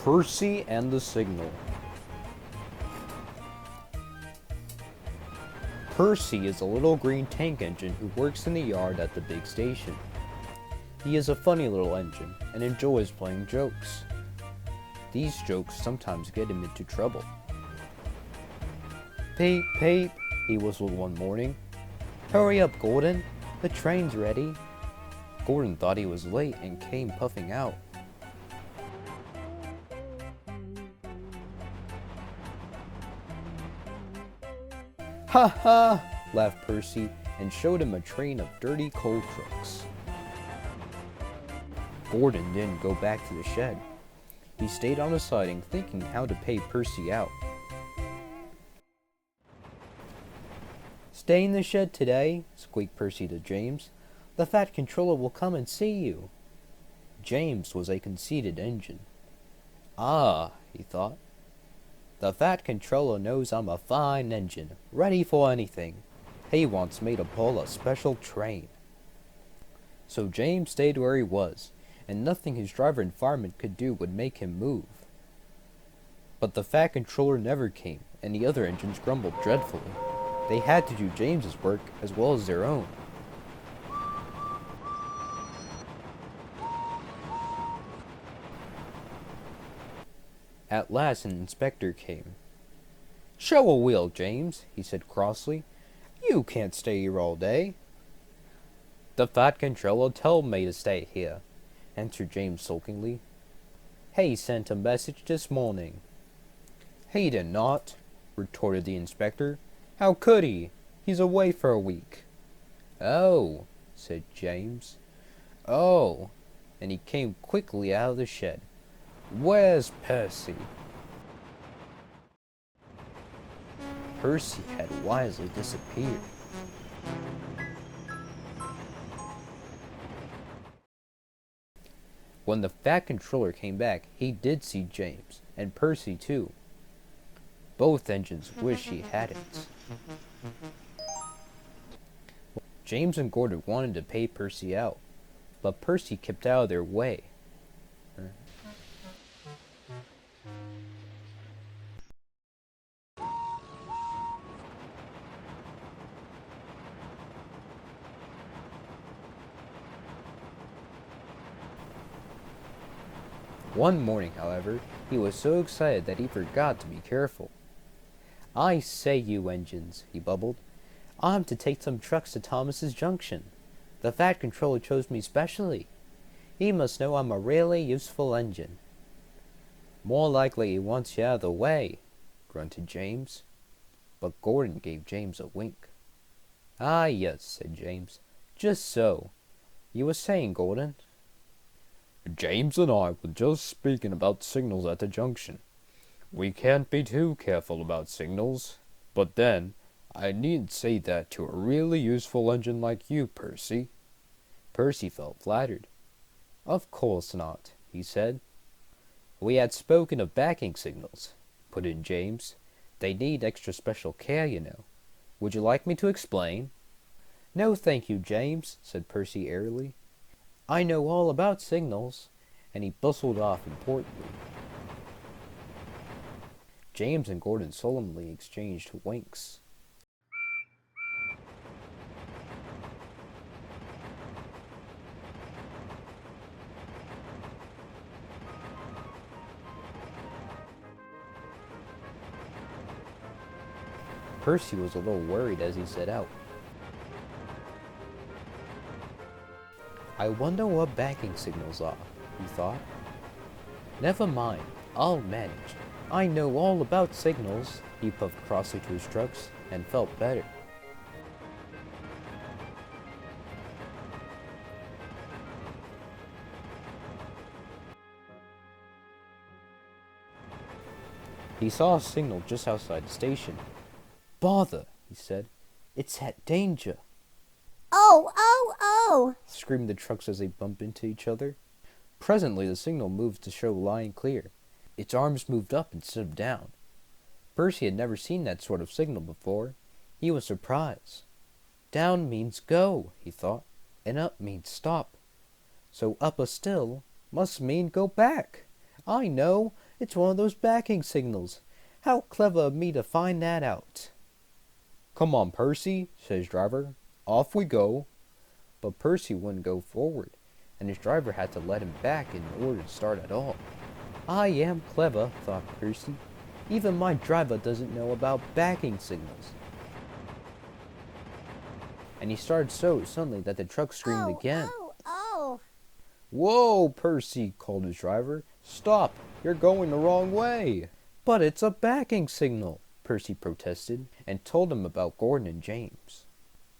Percy and the Signal. Percy is a little green tank engine who works in the yard at the big station. He is a funny little engine and enjoys playing jokes. These jokes sometimes get him into trouble. "Peep, peep," he whistled one morning. "Hurry up, Gordon. The train's ready." Gordon thought he was late and came puffing out. "Ha ha!" laughed Percy and showed him a train of dirty coal trucks. Gordon didn't go back to the shed. He stayed on the siding thinking how to pay Percy out. "Stay in the shed today," squeaked Percy to James. "The Fat Controller will come and see you." James was a conceited engine. "Ah," he thought. "The Fat Controller knows I'm a fine engine, ready for anything. He wants me to pull a special train." So James stayed where he was, and nothing his driver and fireman could do would make him move. But the Fat Controller never came, and the other engines grumbled dreadfully. They had to do James's work as well as their own. At last an inspector came. "Show a wheel, James," he said crossly. "You can't stay here all day." "The Fat Controller told me to stay here," answered James sulkingly. "He sent a message this morning." "He did not," retorted the inspector. "How could he? He's away for a week." "Oh," said James. "Oh," and he came quickly out of the shed. "Where's Percy?" Percy had wisely disappeared. When the Fat Controller came back, he did see James, and Percy too. Both engines wished he hadn't. James and Gordon wanted to pay Percy out, but Percy kept out of their way. One morning, however, he was so excited that he forgot to be careful. "I say, you engines," he bubbled. "I'm to take some trucks to Thomas's Junction. The Fat Controller chose me specially. He must know I'm a really useful engine." "More likely he wants you out of the way," grunted James. But Gordon gave James a wink. "Ah, yes," said James. "Just so. You were saying, Gordon?" "James and I were just speaking about signals at the junction. We can't be too careful about signals. But then, I needn't say that to a really useful engine like you, Percy." Percy felt flattered. "Of course not," he said. "We had spoken of backing signals," put in James. "They need extra special care, you know. Would you like me to explain?" "No, thank you, James," said Percy airily. "I know all about signals," and he bustled off importantly. James and Gordon solemnly exchanged winks. Percy was a little worried as he set out. "I wonder what backing signals are," he thought. "Never mind, I'll manage. I know all about signals," he puffed crossly to his trucks, and felt better. He saw a signal just outside the station. "Bother," he said. "It's at danger." "Oh, oh, oh!" screamed the trucks as they bumped into each other. Presently the signal moved to show line clear. Its arms moved up instead of down. Percy had never seen that sort of signal before. He was surprised. Down means go, he thought, and up means stop. So up a still must mean go back. I know, It's one of those backing signals. How clever of me to find that out. Come on, Percy, says driver. Off we go. But Percy wouldn't go forward, and his driver had to let him back in order to start at all. I am clever, thought Percy. Even my driver doesn't know about backing signals. And he started so suddenly that the truck screamed again. Oh. Whoa, Percy, called his driver. Stop, you're going the wrong way. But it's a backing signal, Percy protested, and told him about Gordon and James.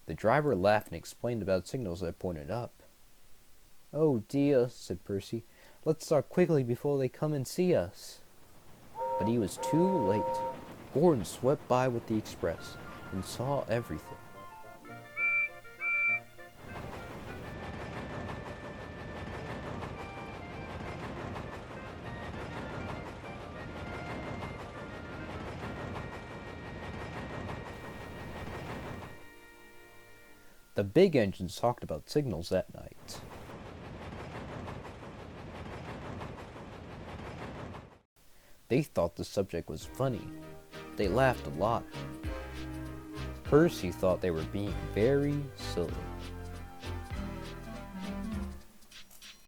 The driver laughed and explained about signals that pointed up. Oh dear, said Percy. Let's start quickly before they come and see us. But he was too late. Gordon swept by with the express and saw everything. The big engines talked about signals that night. They thought the subject was funny. They laughed a lot. Percy thought they were being very silly.